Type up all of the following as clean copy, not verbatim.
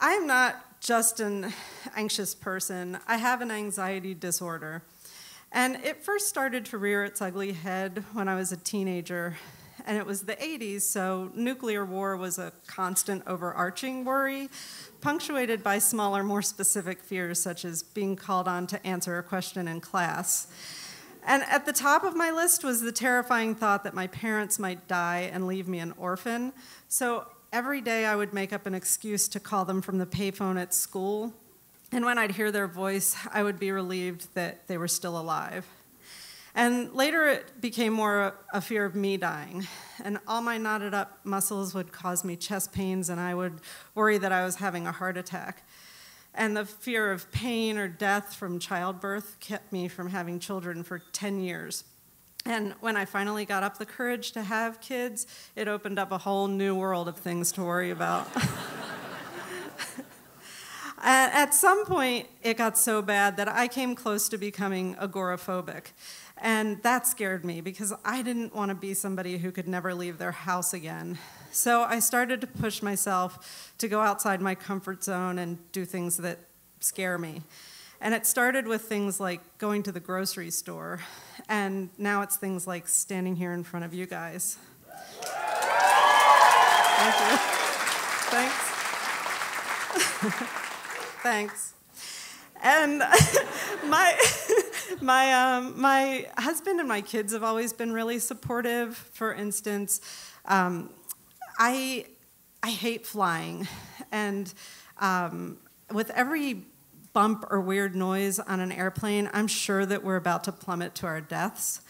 I'm not just an anxious person. I have an anxiety disorder. And it first started to rear its ugly head when I was a teenager. And it was the 80s, so nuclear war was a constant overarching worry, punctuated by smaller, more specific fears, such as being called on to answer a question in class. And at the top of my list was the terrifying thought that my parents might die and leave me an orphan. So every day I would make up an excuse to call them from the payphone at school. And when I'd hear their voice, I would be relieved that they were still alive. And later it became more a fear of me dying. And all my knotted up muscles would cause me chest pains, and I would worry that I was having a heart attack. And the fear of pain or death from childbirth kept me from having children for 10 years. And when I finally got up the courage to have kids, it opened up a whole new world of things to worry about. At some point, it got so bad that I came close to becoming agoraphobic. And that scared me because I didn't want to be somebody who could never leave their house again. So I started to push myself to go outside my comfort zone and do things that scare me. And it started with things like going to the grocery store. And now it's things like standing here in front of you guys. Thank you. Thanks. Thanks. And my husband and my kids have always been really supportive. For instance, I hate flying, and with every bump or weird noise on an airplane, I'm sure that we're about to plummet to our deaths.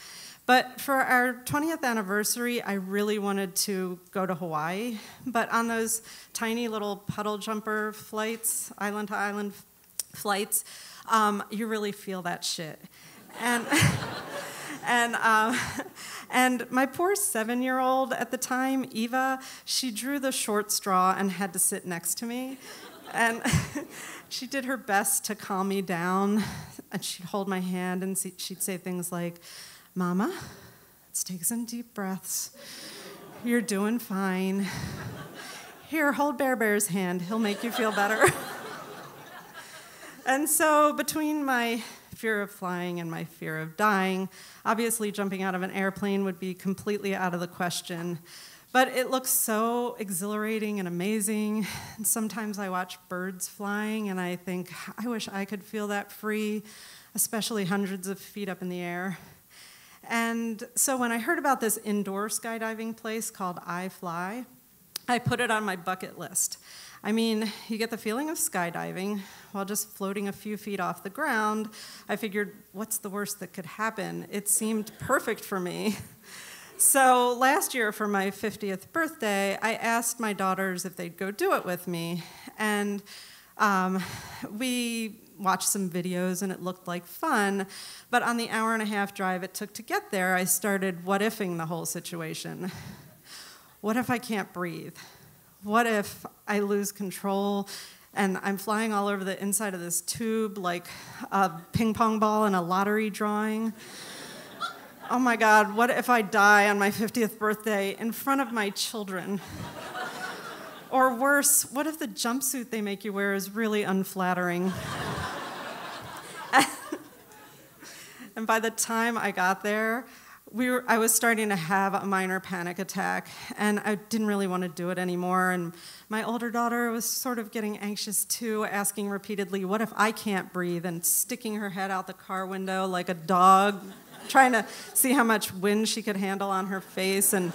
But for our 20th anniversary, I really wanted to go to Hawaii. But on those tiny little puddle jumper flights, island to island flights, you really feel that shit. And and my poor 7-year-old at the time, Eva, she drew the short straw and had to sit next to me. And she did her best to calm me down. And she'd hold my hand and she'd say things like, "Mama, let's take some deep breaths. You're doing fine. Here, hold Bear Bear's hand. He'll make you feel better." And so between my fear of flying and my fear of dying, obviously jumping out of an airplane would be completely out of the question. But it looks so exhilarating and amazing. And sometimes I watch birds flying and I think, I wish I could feel that free, especially hundreds of feet up in the air. And so when I heard about this indoor skydiving place called iFly, I put it on my bucket list. I mean, you get the feeling of skydiving while just floating a few feet off the ground. I figured, what's the worst that could happen? It seemed perfect for me. So last year for my 50th birthday, I asked my daughters if they'd go do it with me. And we watched some videos and it looked like fun. But on the hour-and-a-half drive it took to get there, I started what-ifing the whole situation. What if I can't breathe? What if I lose control and I'm flying all over the inside of this tube like a ping pong ball in a lottery drawing? Oh my God, what if I die on my 50th birthday in front of my children? Or worse, what if the jumpsuit they make you wear is really unflattering? And by the time I got there, I was starting to have a minor panic attack, and I didn't really want to do it anymore. And my older daughter was sort of getting anxious too, asking repeatedly, what if I can't breathe, and sticking her head out the car window like a dog, trying to see how much wind she could handle on her face. And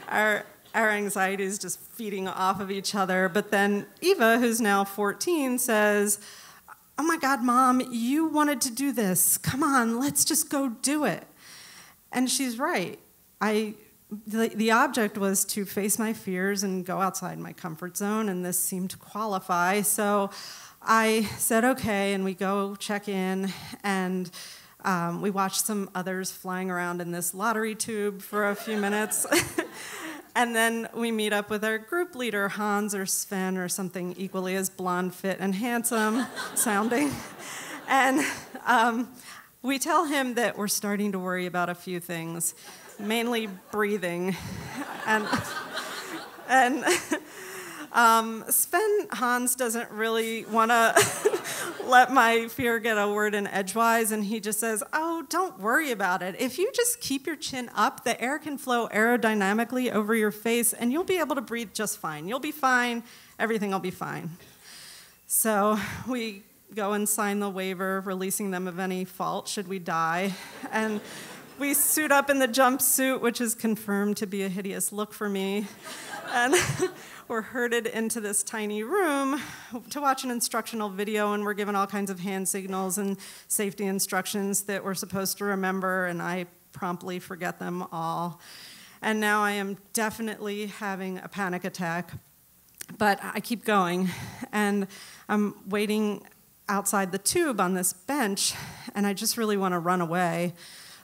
our anxiety is just feeding off of each other. But then Eva, who's now 14, says, "Oh my God, Mom, you wanted to do this. Come on, let's just go do it." And she's right. The object was to face my fears and go outside my comfort zone, and this seemed to qualify. So I said, okay, and we go check in, and we watch some others flying around in this lottery tube for a few minutes. And then we meet up with our group leader, Hans or Sven or something equally as blonde, fit, and handsome sounding. And we tell him that we're starting to worry about a few things, mainly breathing. And Sven Hans doesn't really want to let my fear get a word in edgewise, and he just says, oh, don't worry about it. If you just keep your chin up, the air can flow aerodynamically over your face, and you'll be able to breathe just fine. You'll be fine. Everything will be fine. So we go and sign the waiver, releasing them of any fault should we die. And we suit up in the jumpsuit, which is confirmed to be a hideous look for me. And we're herded into this tiny room to watch an instructional video, and we're given all kinds of hand signals and safety instructions that we're supposed to remember, and I promptly forget them all. And now I am definitely having a panic attack, but I keep going, and I'm waiting outside the tube on this bench, and I just really want to run away.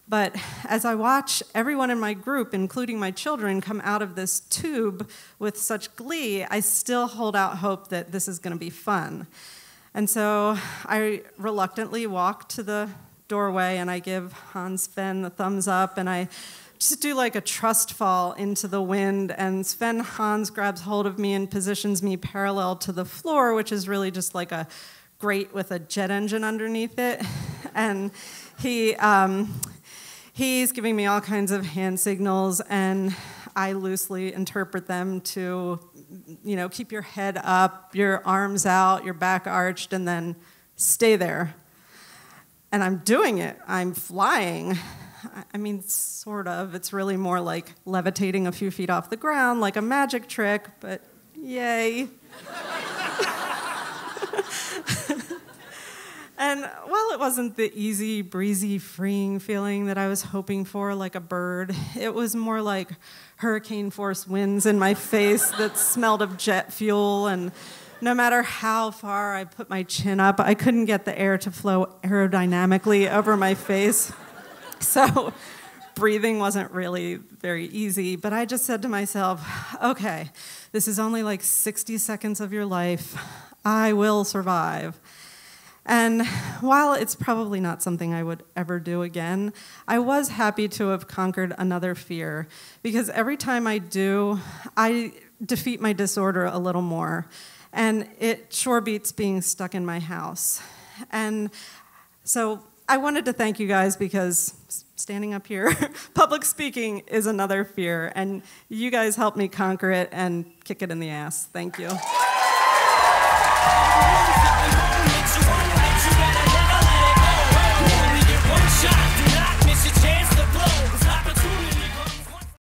But as I watch everyone in my group, including my children, come out of this tube with such glee, I still hold out hope that this is going to be fun. And so I reluctantly walk to the doorway, and I give Hans Sven the thumbs up, and I just do like a trust fall into the wind, and Sven Hans grabs hold of me and positions me parallel to the floor, which is really just like a grate with a jet engine underneath it. And he's giving me all kinds of hand signals, and I loosely interpret them to, keep your head up, your arms out, your back arched, and then stay there. And I'm doing it. I'm flying. I mean, sort of. It's really more like levitating a few feet off the ground, like a magic trick, but yay. And while it wasn't the easy, breezy, freeing feeling that I was hoping for, like a bird, it was more like hurricane-force winds in my face that smelled of jet fuel, and no matter how far I put my chin up, I couldn't get the air to flow aerodynamically over my face. So breathing wasn't really very easy, but I just said to myself, okay, this is only like 60 seconds of your life. I will survive. And while it's probably not something I would ever do again, I was happy to have conquered another fear, because every time I do, I defeat my disorder a little more. And it sure beats being stuck in my house. And so I wanted to thank you guys, because standing up here, public speaking is another fear, and you guys helped me conquer it and kick it in the ass. Thank you.